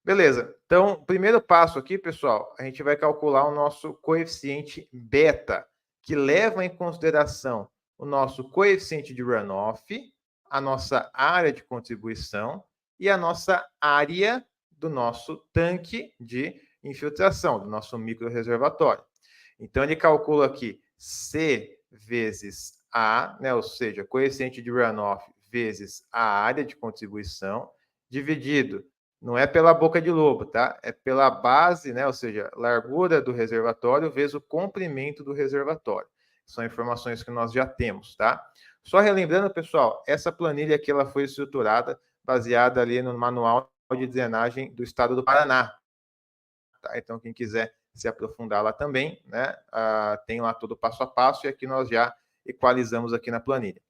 Beleza. Então, o primeiro passo aqui, pessoal, a gente vai calcular o nosso coeficiente beta, que leva em consideração o nosso coeficiente de runoff, a nossa área de contribuição e a nossa área do nosso tanque de infiltração, do nosso microreservatório. Então, ele calcula aqui C vezes A, né, ou seja, coeficiente de runoff vezes a área de contribuição, dividido, não é pela boca de lobo, tá? É pela base, né, ou seja, largura do reservatório vezes o comprimento do reservatório. São informações que nós já temos, tá? Só relembrando, pessoal, essa planilha aqui ela foi estruturada baseada ali no manual de drenagem do estado do Paraná. Tá? Então, quem quiser se aprofundar lá também, né, tem lá todo o passo a passo e aqui nós já equalizamos aqui na planilha.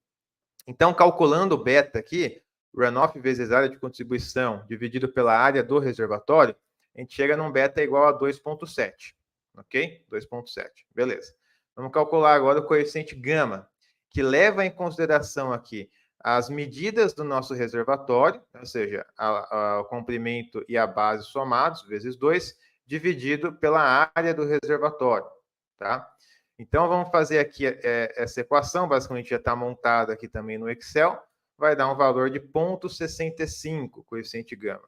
Então, calculando o beta aqui, runoff vezes área de contribuição dividido pela área do reservatório, a gente chega num beta igual a 2,7, ok? 2,7, beleza. Vamos calcular agora o coeficiente gama, que leva em consideração aqui as medidas do nosso reservatório, ou seja, o comprimento e a base somados, vezes 2, dividido pela área do reservatório, tá? Então, vamos fazer aqui essa equação, basicamente já está montada aqui também no Excel, vai dar um valor de 0,65, coeficiente gama.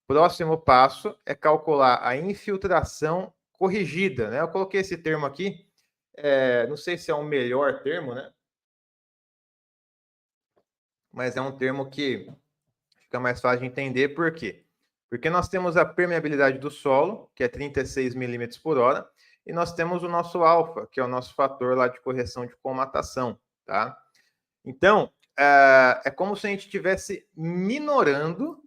Próximo passo é calcular a infiltração corrigida, né? Eu coloquei esse termo aqui, não sei se é o melhor termo, né? Mas é um termo que fica mais fácil de entender, por quê? Porque nós temos a permeabilidade do solo, que é 36 milímetros por hora, e nós temos o nosso alfa, que é o nosso fator lá de correção de comatação, tá? Então, é como se a gente estivesse minorando,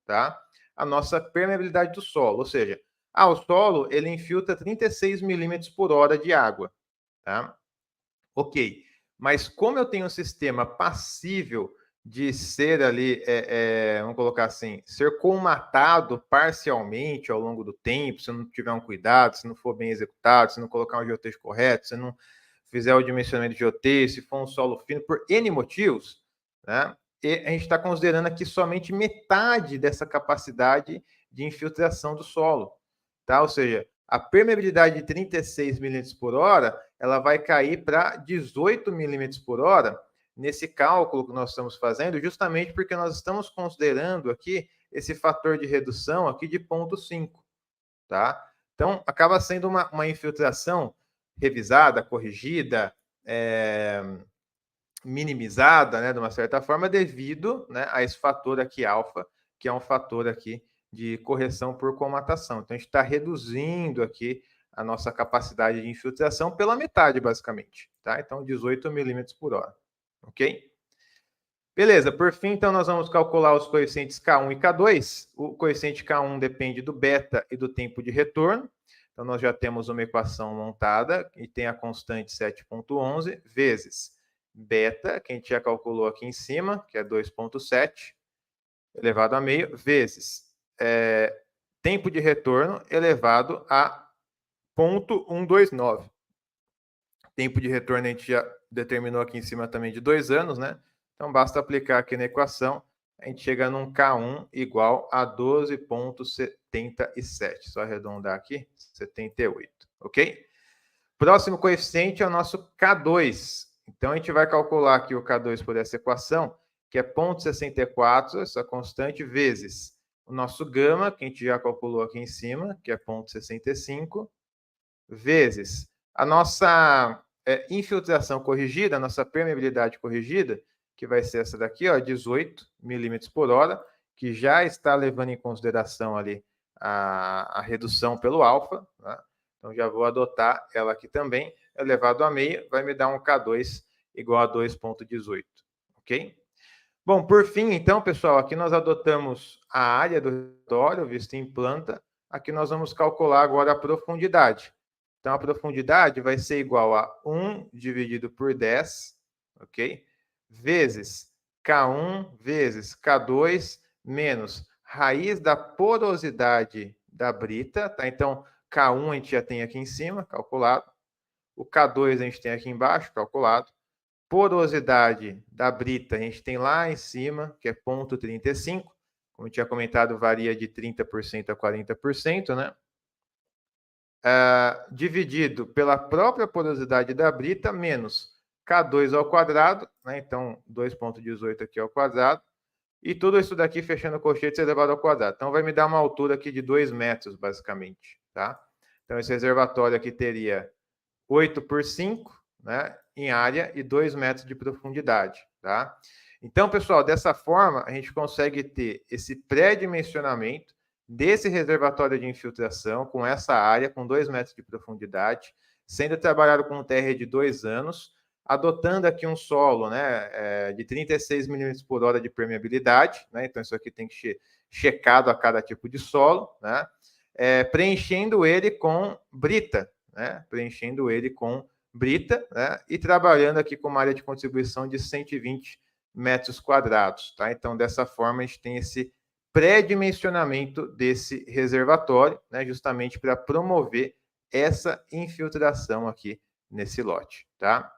tá? A nossa permeabilidade do solo, ou seja, o solo ele infiltra 36 milímetros por hora de água, tá? Ok, mas como eu tenho um sistema passível de ser ali, vamos colocar assim, ser colmatado parcialmente ao longo do tempo, se não tiver um cuidado, se não for bem executado, se não colocar um geotexto correto, se não fizer o dimensionamento de geotexto, se for um solo fino, por N motivos, né? E a gente está considerando aqui somente metade dessa capacidade de infiltração do solo, tá? Ou seja, a permeabilidade de 36 milímetros por hora, ela vai cair para 18 milímetros por hora nesse cálculo que nós estamos fazendo, justamente porque nós estamos considerando aqui esse fator de redução aqui de 0,5, tá? Então, acaba sendo uma infiltração revisada, corrigida, minimizada, né, de uma certa forma, devido, né, a esse fator aqui alfa, que é um fator aqui de correção por comatação. Então, a gente está reduzindo aqui a nossa capacidade de infiltração pela metade, basicamente, tá? Então, 18 milímetros por hora, ok? Beleza, por fim, então, nós vamos calcular os coeficientes K1 e K2. O coeficiente K1 depende do beta e do tempo de retorno. Então, nós já temos uma equação montada e tem a constante 7,11 vezes beta, que a gente já calculou aqui em cima, que é 2,7, elevado a meio, vezes tempo de retorno elevado a 0,129. Tempo de retorno a gente já determinou aqui em cima também de 2 anos, né? Então, basta aplicar aqui na equação, a gente chega num K1 igual a 12,77. Só arredondar aqui, 78, ok? Próximo coeficiente é o nosso K2. Então, a gente vai calcular aqui o K2 por essa equação, que é 0,64, essa constante, vezes o nosso gama, que a gente já calculou aqui em cima, que é 0,65, vezes a nossa infiltração corrigida, a nossa permeabilidade corrigida, que vai ser essa daqui, ó, 18 milímetros por hora, que já está levando em consideração ali a redução pelo alfa, tá? Então, já vou adotar ela aqui também, elevado a meio, vai me dar um K2 igual a 2,18, ok? Bom, por fim, então, pessoal, aqui nós adotamos a área do reservatório, visto em planta, aqui nós vamos calcular agora a profundidade. Então, a profundidade vai ser igual a 1 dividido por 10, ok? Vezes K1 vezes K2 menos raiz da porosidade da brita, tá? Então, K1 a gente já tem aqui em cima, calculado. O K2 a gente tem aqui embaixo, calculado. Porosidade da brita a gente tem lá em cima, que é 0,35. como eu tinha comentado, varia de 30% a 40%, né? Dividido pela própria porosidade da brita, menos K2 ao quadrado, né? Então, 2,18 aqui ao quadrado, e tudo isso daqui fechando colchetes elevado ao quadrado. Então, vai me dar uma altura aqui de 2 metros, basicamente, tá? Então, esse reservatório aqui teria 8 por 5, né, em área e 2 metros de profundidade, tá? Então, pessoal, dessa forma, a gente consegue ter esse pré-dimensionamento desse reservatório de infiltração com essa área, com 2 metros de profundidade, sendo trabalhado com um TR de 2 anos, adotando aqui um solo, né, de 36 milímetros por hora de permeabilidade, né? Então, isso aqui tem que ser checado a cada tipo de solo, né? Preenchendo ele com brita, né? Preenchendo ele com brita, né? E trabalhando aqui com uma área de contribuição de 120 metros quadrados, tá? Então, dessa forma, a gente tem esse pré-dimensionamento desse reservatório, né? Justamente para promover essa infiltração aqui nesse lote, tá?